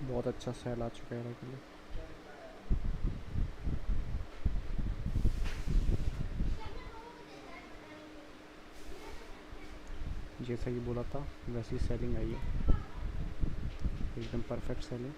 बहुत अच्छा सेल आ चुका है के लिए। जैसा कि बोला था वैसी सेलिंग आई है, एकदम परफेक्ट सेलिंग।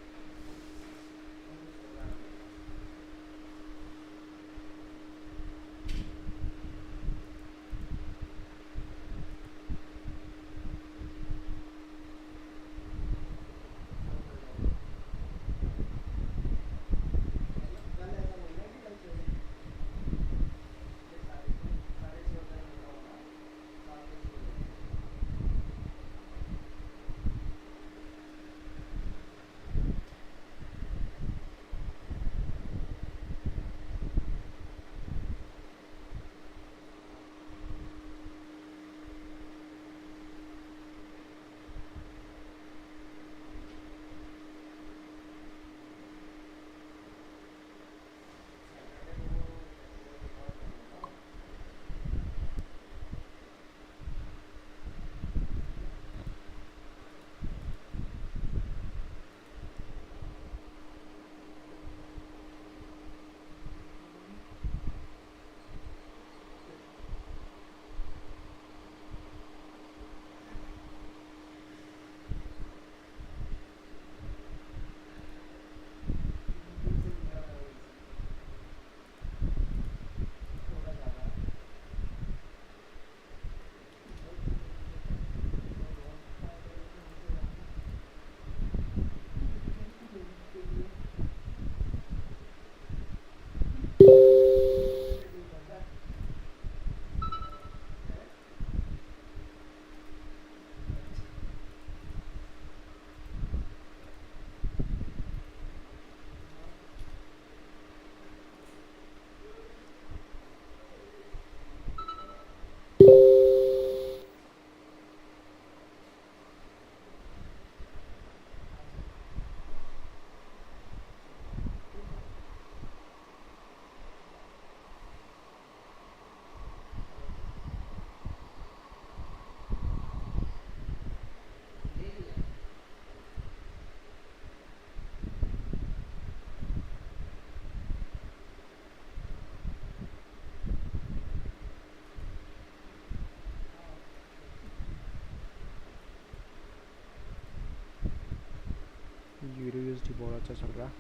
यूरो यूएसडी बहुत अच्छा चल रहा है।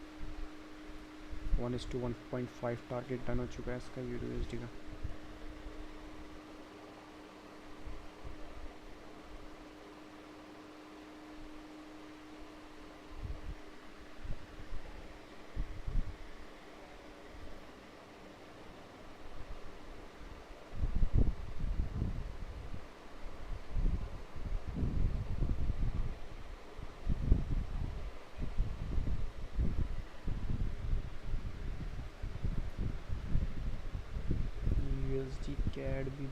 1:1.5 टारगेट डन हो चुका है इसका यूरो यूएसडी का। यूएसडी कैड भी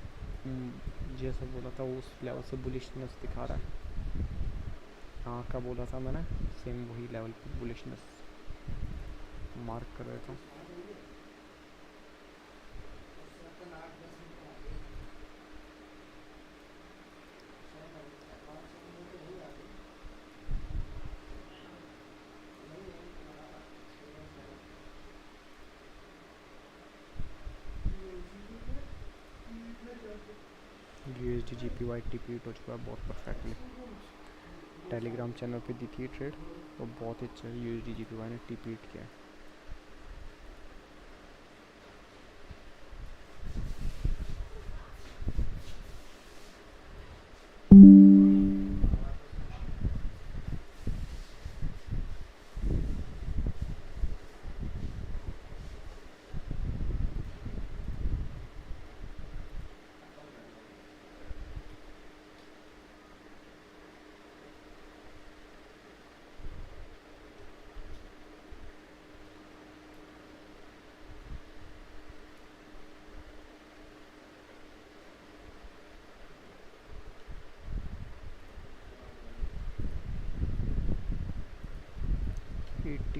जैसा बोला था उस लेवल से बुलिशनेस दिखा रहा है। हाँ का बोला था मैंने, सेम वही लेवल पे बुलिशनेस मार्क कर रहा था। यूएसडी जीपीवाई टीपीट हो चुका है बहुत परफेक्टली। टेलीग्राम चैनल पे दी थी ट्रेड और बहुत ही अच्छा यूएसडी जीपीवाई ने टीपीट किया है।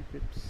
पिप्स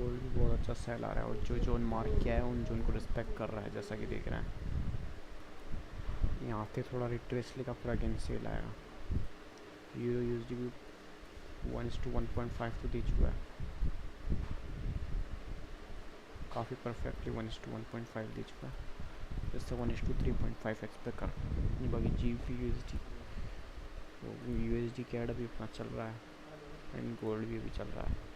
गोल्ड भी बहुत अच्छा सेल आ रहा है और जो जोन मार्क किया है उन जोन को रिस्पेक्ट कर रहा है, जैसा कि देख रहे हैं। यहाँ पे थोड़ा रिट्रेसली का पूरा अगेंस्ट सेल आएगा। यूरो यूएसडी भी 1:1.5 तो दे चुका है, काफ़ी परफेक्टली 1:1.5 दे चुका है। इससे 1:3.5 एक्सपेक्ट कर। बाकी जी पी यूएसडी, तो यूएसडी कैड अभी अपना चल रहा है एंड गोल्ड भी अभी चल रहा है।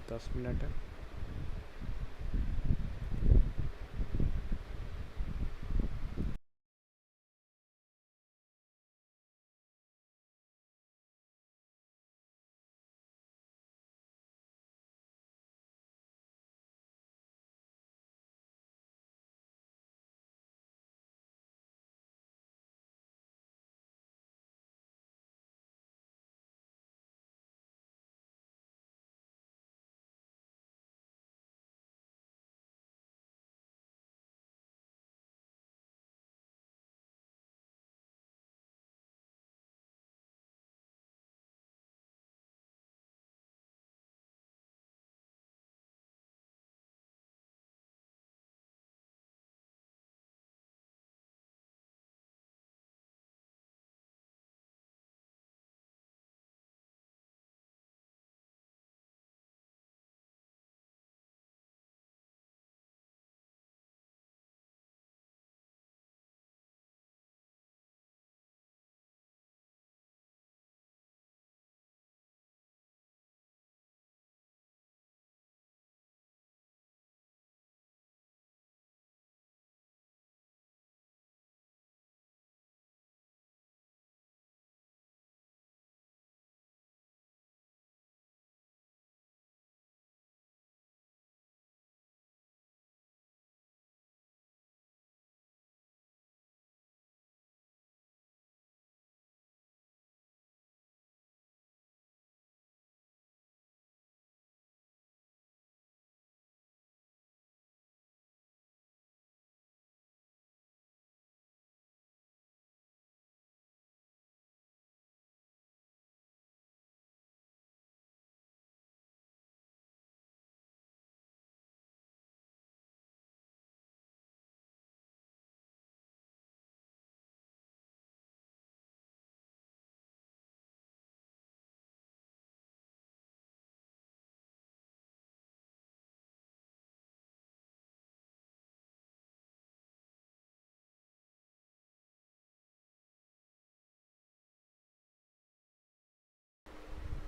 दस मिनट है।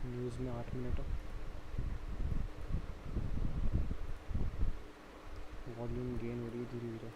न्यूज़ में 8 मिनट है। वॉल्यूम गेन हो रही है धीरे धीरे।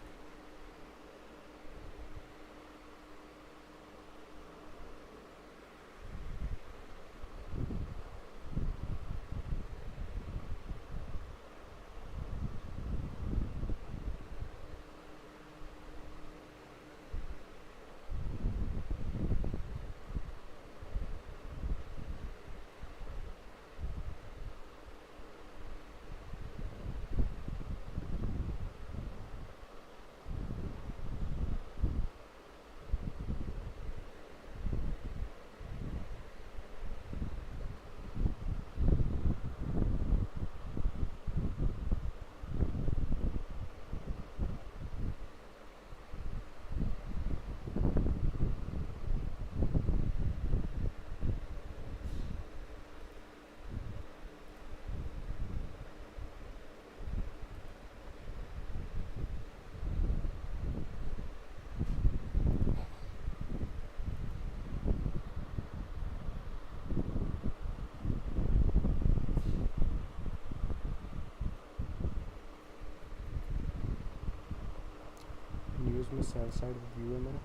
न्यूज़ में सेल साइड व्यू है मेरा।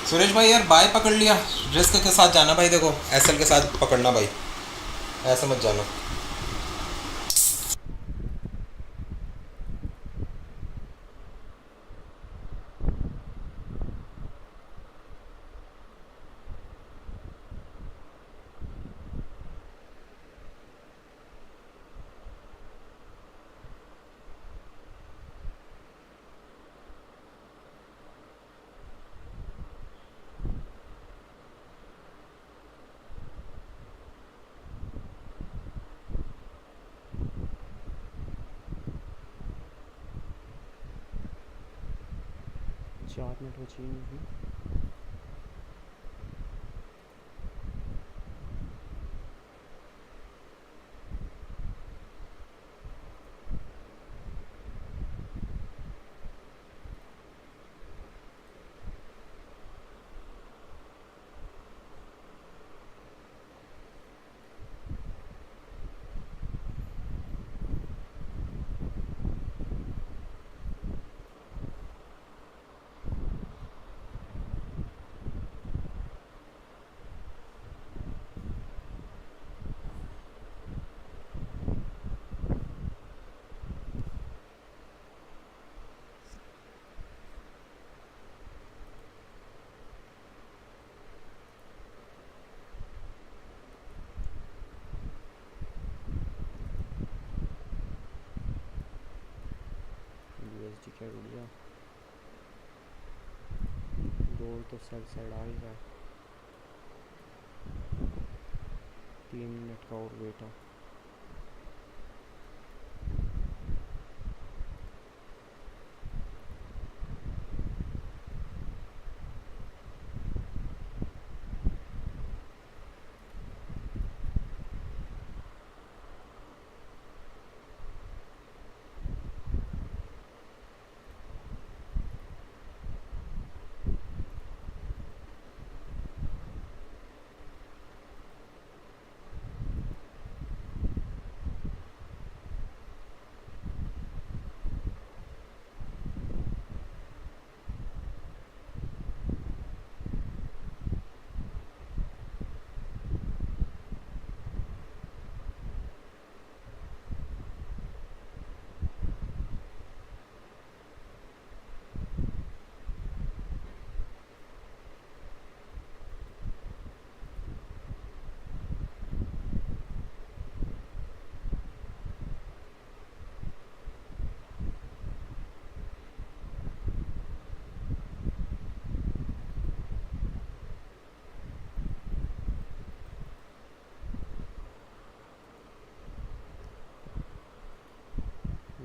सुरेश भाई यार बाय पकड़ लिया, रिस्क के साथ जाना भाई, देखो एसएल के साथ पकड़ना भाई, ऐसे मत जाना। चार मिनट बची नहीं। यूएसडी क्या रुक गया, गोल्ड तो सेल साइड आ ही रहा है। 3 मिनट का और वेट है।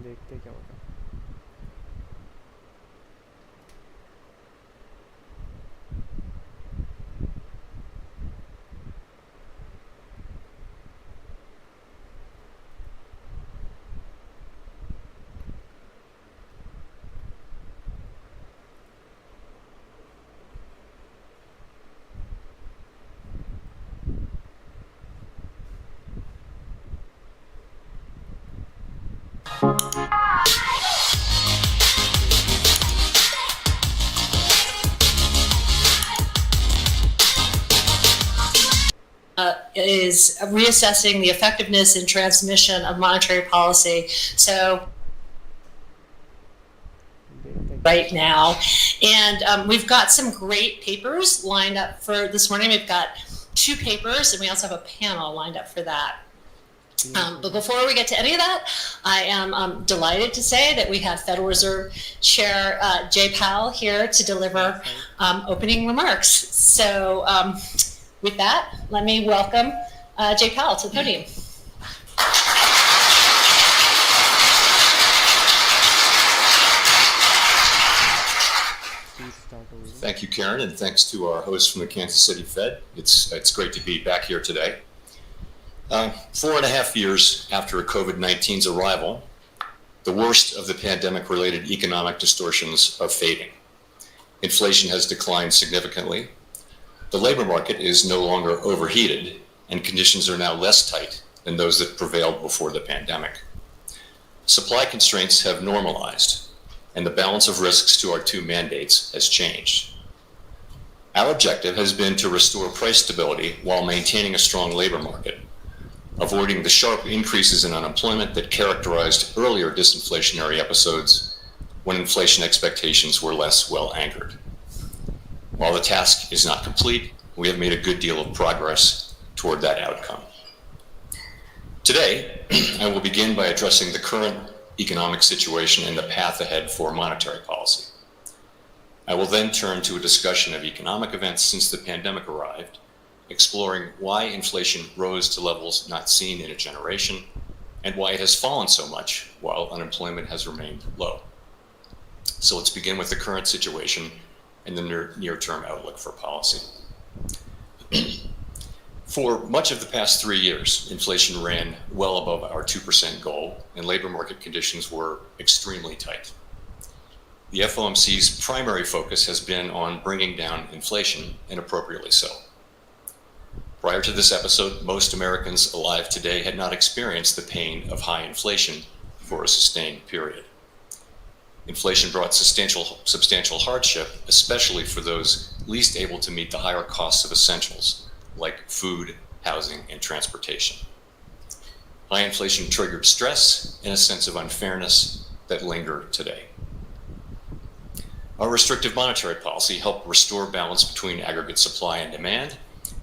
देखते क्या होता है। Is reassessing the effectiveness and transmission of monetary policy. So right now, and we've got some great papers lined up for this morning. We've got 2 papers, and we also have a panel lined up for that. But before we get to any of that, I am delighted to say that we have Federal Reserve Chair Jay Powell here to deliver opening remarks. So with that, let me welcome Jay Powell to the podium. Thank you, Karen, and thanks to our host from the Kansas City Fed. It's great to be back here today. 4.5 years after COVID-19's arrival, the worst of the pandemic-related economic distortions are fading. Inflation has declined significantly. The labor market is no longer overheated, and conditions are now less tight than those that prevailed before the pandemic. Supply constraints have normalized, and the balance of risks to our 2 mandates has changed. Our objective has been to restore price stability while maintaining a strong labor market, avoiding the sharp increases in unemployment that characterized earlier disinflationary episodes when inflation expectations were less well anchored. While the task is not complete, we have made a good deal of progress toward that outcome. Today, I will begin by addressing the current economic situation and the path ahead for monetary policy. I will then turn to a discussion of economic events since the pandemic arrived, exploring why inflation rose to levels not seen in a generation and why it has fallen so much while unemployment has remained low. So let's begin with the current situation and the near-term outlook for policy. For much of the past 3 years, inflation ran well above our 2% goal, and labor market conditions were extremely tight. The FOMC's primary focus has been on bringing down inflation, and appropriately so. Prior to this episode, most Americans alive today had not experienced the pain of high inflation for a sustained period. Inflation brought substantial hardship, especially for those least able to meet the higher costs of essentials, like food, housing, and transportation. High inflation triggered stress and a sense of unfairness that linger today. Our restrictive monetary policy helped restore balance between aggregate supply and demand,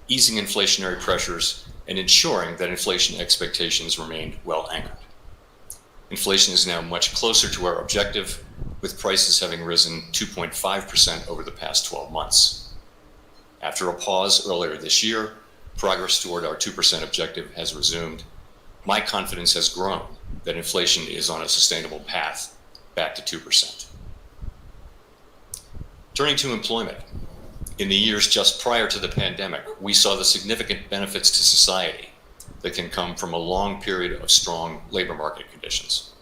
easing inflationary pressures and ensuring that inflation expectations remained well anchored. Inflation is now much closer to our objective, with prices having risen 2.5% over the past 12 months. After a pause earlier this year, progress toward our 2% objective has resumed. My confidence has grown that inflation is on a sustainable path back to 2%. Turning to employment. In the years just prior to the pandemic, we saw the significant benefits to society that can come from a long period of strong labor market conditions.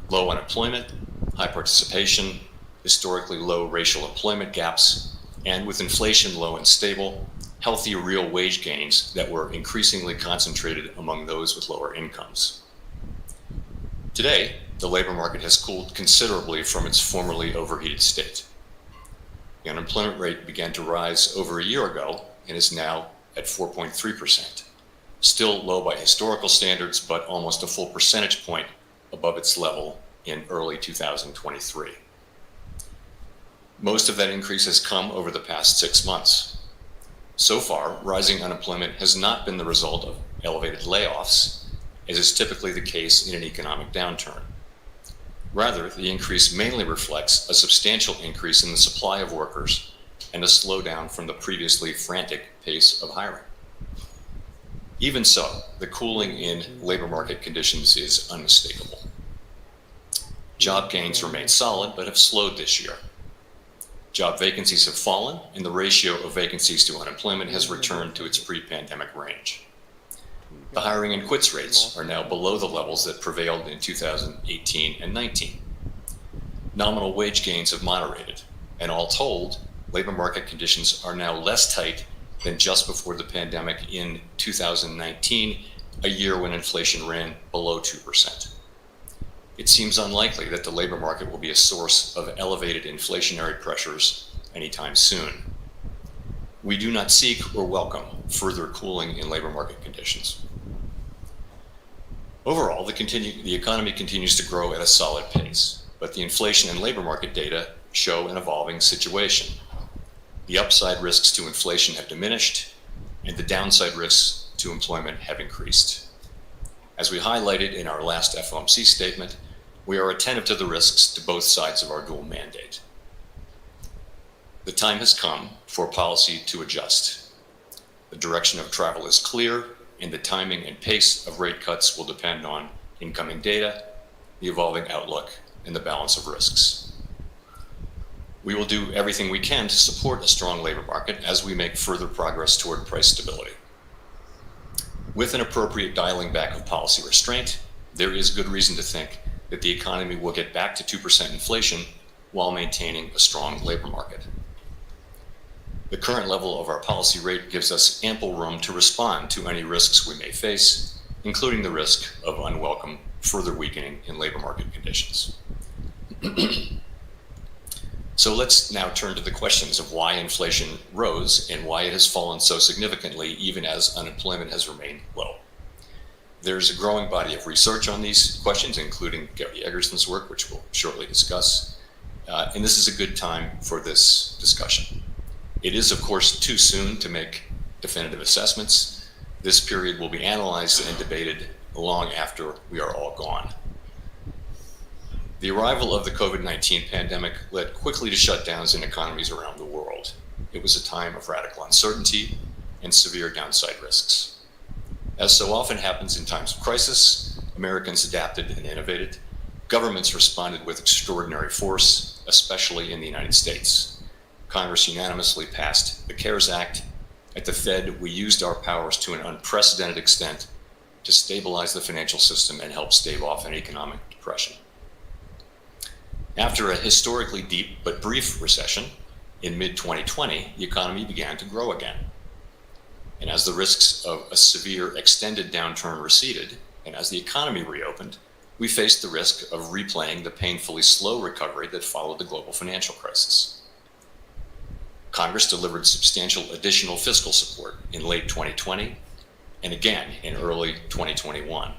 Low unemployment, high participation, historically low racial employment gaps, and with inflation low and stable, healthy real wage gains that were increasingly concentrated among those with lower incomes. Today, the labor market has cooled considerably from its formerly overheated state. The unemployment rate began to rise over a year ago and is now at 4.3%. Still low by historical standards, but almost a full percentage point above its level in early 2023. Most of that increase has come over the past 6 months. So far, rising unemployment has not been the result of elevated layoffs, as is typically the case in an economic downturn. Rather, the increase mainly reflects a substantial increase in the supply of workers and a slowdown from the previously frantic pace of hiring. Even so, the cooling in labor market conditions is unmistakable. Job gains remain solid, but have slowed this year. Job vacancies have fallen, and the ratio of vacancies to unemployment has returned to its pre-pandemic range. The hiring and quits rates are now below the levels that prevailed in 2018 and 19. Nominal wage gains have moderated, and all told, labor market conditions are now less tight than just before the pandemic in 2019, a year when inflation ran below 2%. It seems unlikely that the labor market will be a source of elevated inflationary pressures anytime soon. We do not seek or welcome further cooling in labor market conditions. Overall, the economy continues to grow at a solid pace, but the inflation and labor market data show an evolving situation. The upside risks to inflation have diminished, and the downside risks to employment have increased. As we highlighted in our last FOMC statement, we are attentive to the risks to both sides of our dual mandate. The time has come for policy to adjust. The direction of travel is clear, and the timing and pace of rate cuts will depend on incoming data, the evolving outlook, and the balance of risks. We will do everything we can to support a strong labor market as we make further progress toward price stability. With an appropriate dialing back of policy restraint, there is good reason to think that the economy will get back to 2% inflation while maintaining a strong labor market. The current level of our policy rate gives us ample room to respond to any risks we may face, including the risk of unwelcome further weakening in labor market conditions. So let's now turn to the questions of why inflation rose and why it has fallen so significantly even as unemployment has remained low. There's a growing body of research on these questions, including Gary Eggerson's work, which we'll shortly discuss. And this is a good time for this discussion. It is, of course, too soon to make definitive assessments. This period will be analyzed and debated long after we are all gone. The arrival of the COVID-19 pandemic led quickly to shutdowns in economies around the world. It was a time of radical uncertainty and severe downside risks. As so often happens in times of crisis, Americans adapted and innovated. Governments responded with extraordinary force, especially in the United States. Congress unanimously passed the CARES Act. At the Fed, we used our powers to an unprecedented extent to stabilize the financial system and help stave off an economic depression. After a historically deep but brief recession, in mid-2020, the economy began to grow again. And as the risks of a severe extended downturn receded, and as the economy reopened, we faced the risk of replaying the painfully slow recovery that followed the global financial crisis. Congress delivered substantial additional fiscal support in late 2020 and again in early 2021.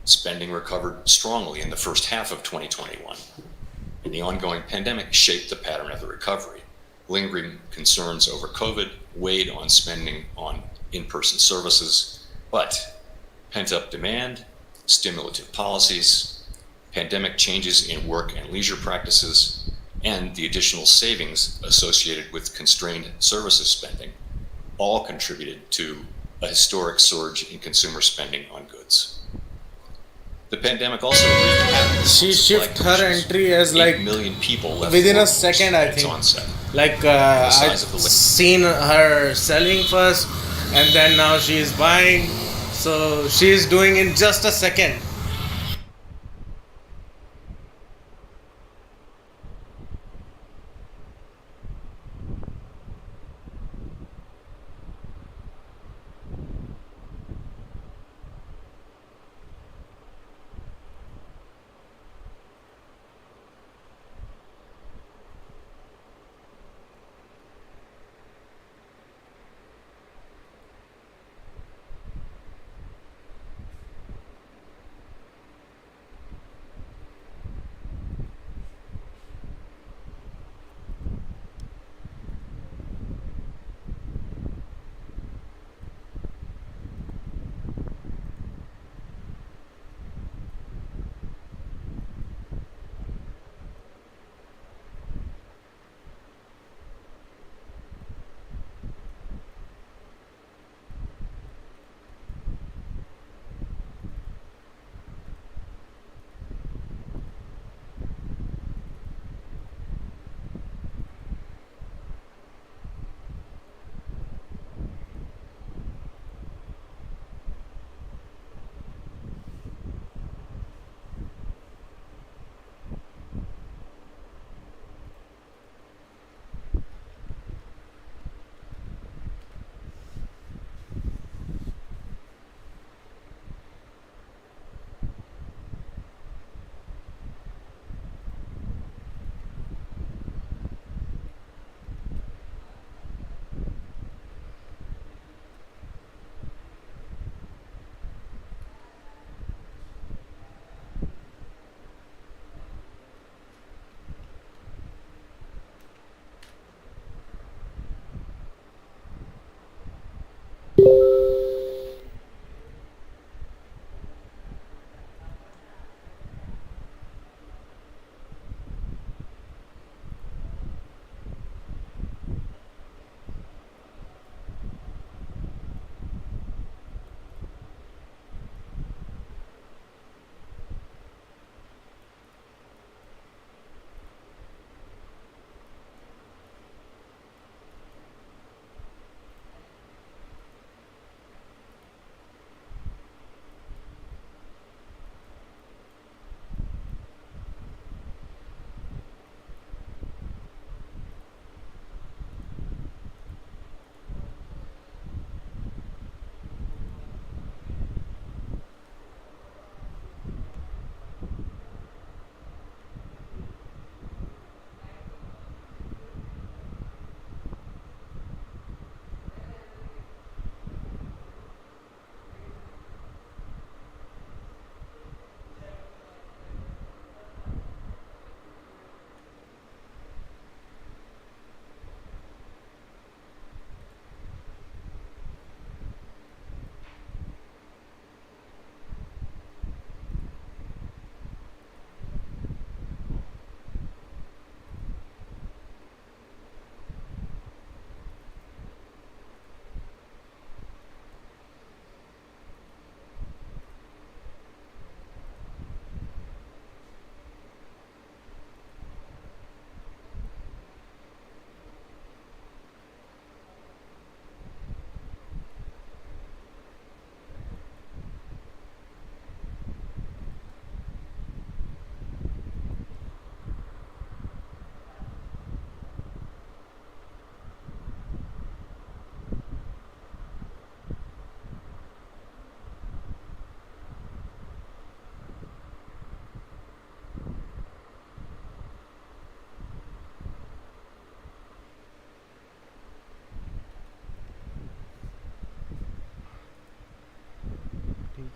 Spending recovered strongly in the first half of 2021, and the ongoing pandemic shaped the pattern of the recovery. Lingering concerns over COVID weighed on spending on in-person services, but pent-up demand, stimulative policies, pandemic changes in work and leisure practices, and the additional savings associated with constrained services spending all contributed to a historic surge in consumer spending on goods. The pandemic also wreaked havoc. She shift her entry as 8 like million people left within a workforce second, I at its think. onset. Like The size I've of the seen her selling first, and then now she is buying. So she is doing in just a second.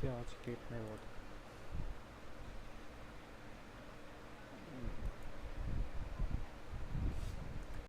आज date में वो था